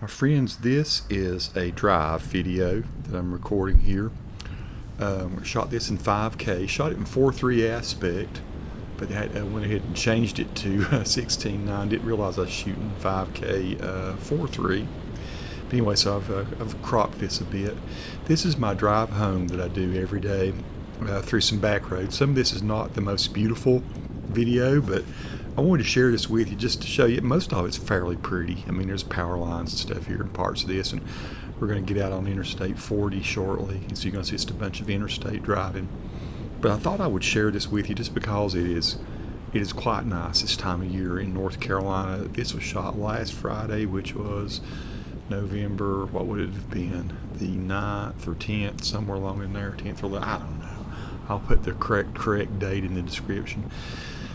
My friends, this is a drive video that I'm recording here. Shot this in 5K, shot it in 4:3 aspect, but I went ahead and changed it to 16:9. Didn't realize I was shooting 5K 4:3. But anyway, so I've cropped this a bit. This is my drive home that I do every day through some back roads. Some of this is not the most beautiful video, but I wanted to share this with you just to show you. Most of it's fairly pretty. I mean, there's power lines and stuff here in parts of this, and we're going to get out on Interstate 40 shortly, and so you're going to see just a bunch of interstate driving. But I thought I would share this with you just because it is quite nice this time of year in North Carolina. This was shot last Friday, which was November, what would it have been? The 9th or 10th, somewhere along in there, 10th or 11th, I don't know. I'll put the correct date in the description.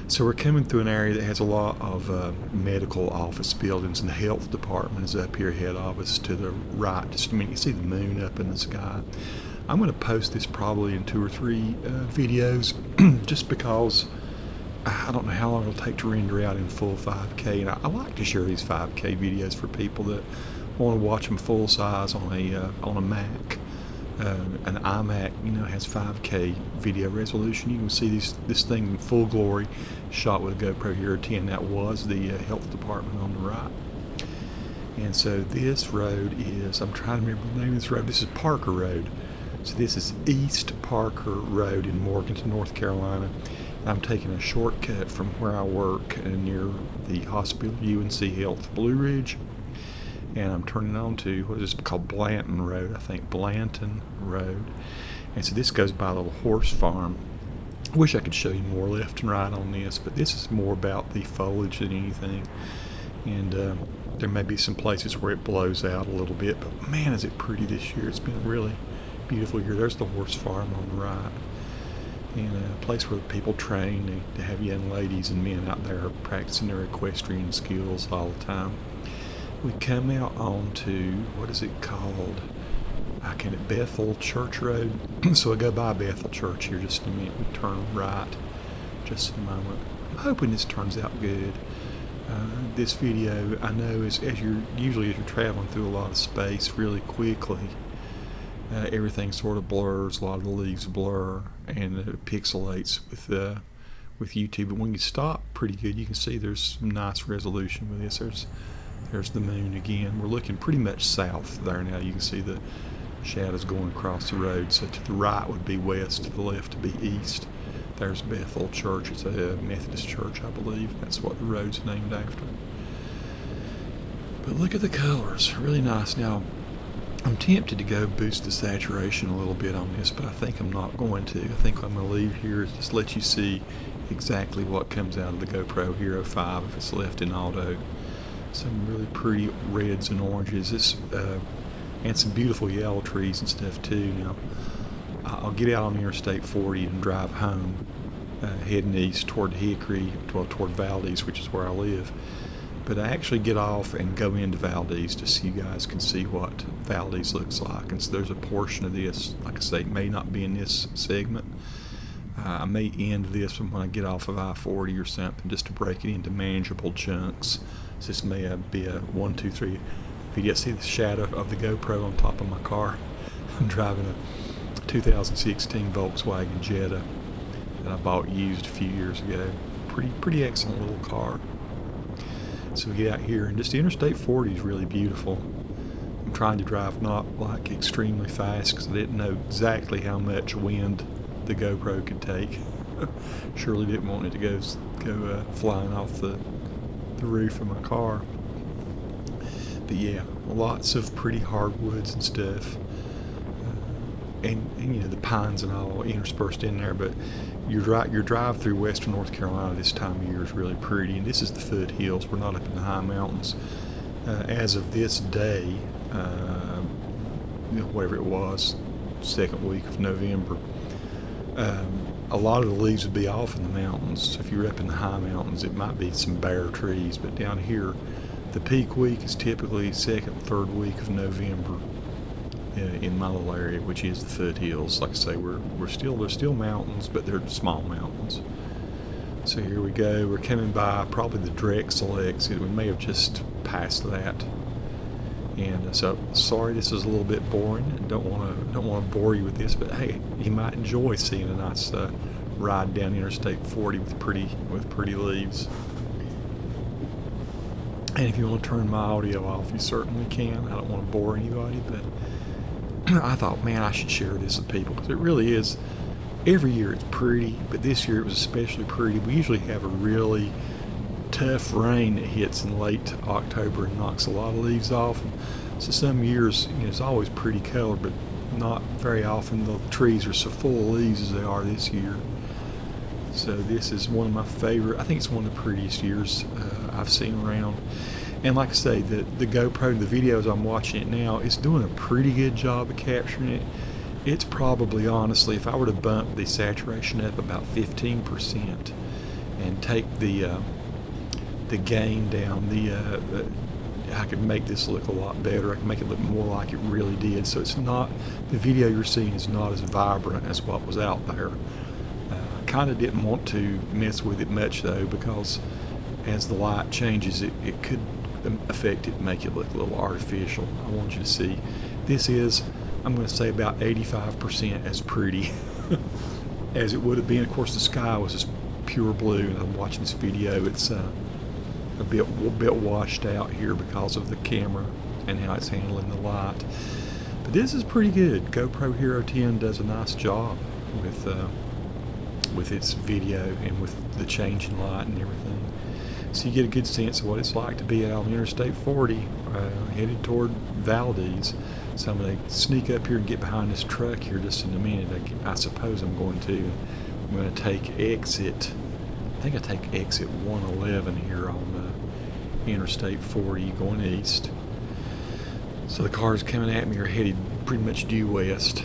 So we're coming through an area that has a lot of medical office buildings, and the health department is up here ahead of us to the right. Just a minute, you see the moon up in the sky. I'm going to post this probably in 2 or 3 videos just because I don't know how long it'll take to render out in full 5K, and I like to share these 5K videos for people that want to watch them full size on a Mac. An iMac, has 5K video resolution. You can see this thing in full glory, shot with a GoPro Hero 10. That was the health department on the right. And so this road is, I'm trying to remember the name of this road. This is Parker Road. So this is East Parker Road in Morganton, North Carolina. I'm taking a shortcut from where I work near the hospital, UNC Health Blue Ridge. And I'm turning on to what is called Blanton Road, I think, Blanton Road. And so this goes by a little horse farm. I wish I could show you more left and right on this, but this is more about the foliage than anything. And there may be some places where it blows out a little bit, but man, is it pretty this year. It's been a really beautiful year. There's the horse farm on the right. And a place where people train to have young ladies and men out there practicing their equestrian skills all the time. We come out onto, what is it called? Bethel Church Road. So I go by Bethel Church here just in a minute. We turn right just in a moment. I'm hoping this turns out good. This video, I know, as you're traveling through a lot of space really quickly, everything sort of blurs. A lot of the leaves blur and it pixelates with YouTube. But when you stop pretty good, you can see there's some nice resolution with this. There's the moon again. We're looking pretty much south there now. You can see the shadows going across the road. So to the right would be west, to the left would be east. There's Bethel Church. It's a Methodist church, I believe. That's what the road's named after. But look at the colors. Really nice. Now, I'm tempted to go boost the saturation a little bit on this, but I think I'm not going to. I think what I'm going to leave here is just let you see exactly what comes out of the GoPro Hero 5 if it's left in auto. Some really pretty reds and oranges, and some beautiful yellow trees and stuff too. Now, I'll get out on Interstate 40 and drive home, heading east toward Hickory, toward Valdese, which is where I live. But I actually get off and go into Valdese just so you guys can see what Valdese looks like. And so there's a portion of this, like I say, it may not be in this segment. I may end this when I get off of I-40 or something, just to break it into manageable chunks. So this may be a 1, 2, 3 video. See the shadow of the GoPro on top of my car? I'm driving a 2016 Volkswagen Jetta that I bought used a few years ago. Pretty excellent little car. So we get out here, and just the Interstate 40 is really beautiful. I'm trying to drive not like extremely fast because I didn't know exactly how much wind the GoPro could take. Surely didn't want it to go flying off the roof of my car. But yeah, lots of pretty hardwoods and stuff, and the pines and all interspersed in there. But your drive through western North Carolina this time of year is really pretty. And this is the foothills. We're not up in the high mountains. As of this day, whatever it was, second week of November, a lot of the leaves would be off in the mountains. So if you're up in the high mountains, it might be some bare trees. But down here, the peak week is typically second, third week of November in my little area, which is the foothills. Like I say, there's still mountains, but they're small mountains. So here we go. We're coming by probably the Drexel exit. We may have just passed that. And so sorry this is a little bit boring, and don't want to bore you with this, but hey, you might enjoy seeing a nice ride down Interstate 40 with pretty leaves. And if you want to turn my audio off, you certainly can. I don't want to bore anybody, but I thought, man, I should share this with people, because it really is. Every year it's pretty, but this year it was especially pretty. We usually have a really tough rain that hits in late October and knocks a lot of leaves off. So some years, it's always pretty colored, but not very often the trees are so full of leaves as they are this year. So this is one of my favorite. I think it's one of the prettiest years I've seen around. And like I say, the GoPro, the videos I'm watching it now, it's doing a pretty good job of capturing it. It's probably, honestly, if I were to bump the saturation up about 15% and take the gain down, I could make this look a lot better. I could make it look more like it really did. So it's not, the video you're seeing is not as vibrant as what was out there. I kind of didn't want to mess with it much though, because as the light changes, it could affect it and make it look a little artificial. I want you to see, this is, I'm going to say about 85% as pretty as it would have been. Of course, the sky was just pure blue, and I'm watching this video. It's a bit washed out here because of the camera and how it's handling the light. But this is pretty good. GoPro Hero 10 does a nice job with its video and with the change in light and everything. So you get a good sense of what it's like to be out on Interstate 40 headed toward Valdese. So I'm going to sneak up here and get behind this truck here just in a minute. I suppose I'm going to. I'm going to take exit, I think I take exit 111 here on Interstate 40 going east. So the cars coming at me are headed pretty much due west.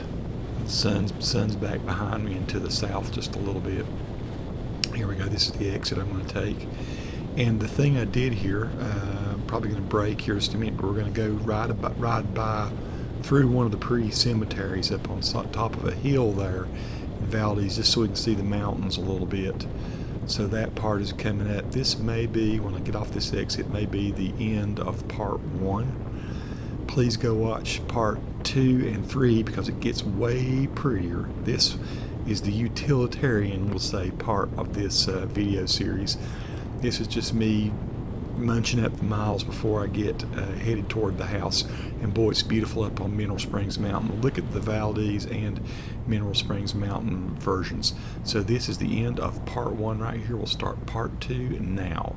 The sun's back behind me and to the south just a little bit. Here we go. This is the exit I'm going to take. And the thing I did here, probably going to break here just a minute, but we're going to go ride by through one of the pretty cemeteries up on top of a hill there in Valdese, just so we can see the mountains a little bit. So that part is coming up. This may be, when I get off this exit, may be the end of part 1. Please go watch part 2 and 3 because it gets way prettier. This is the utilitarian, we'll say, part of this video series. This is just me munching up the miles before I get headed toward the house. And boy, it's beautiful up on Mineral Springs Mountain. Look at the Valdese and Mineral Springs Mountain versions. So this is the end of part 1 right here. We'll start part 2 now.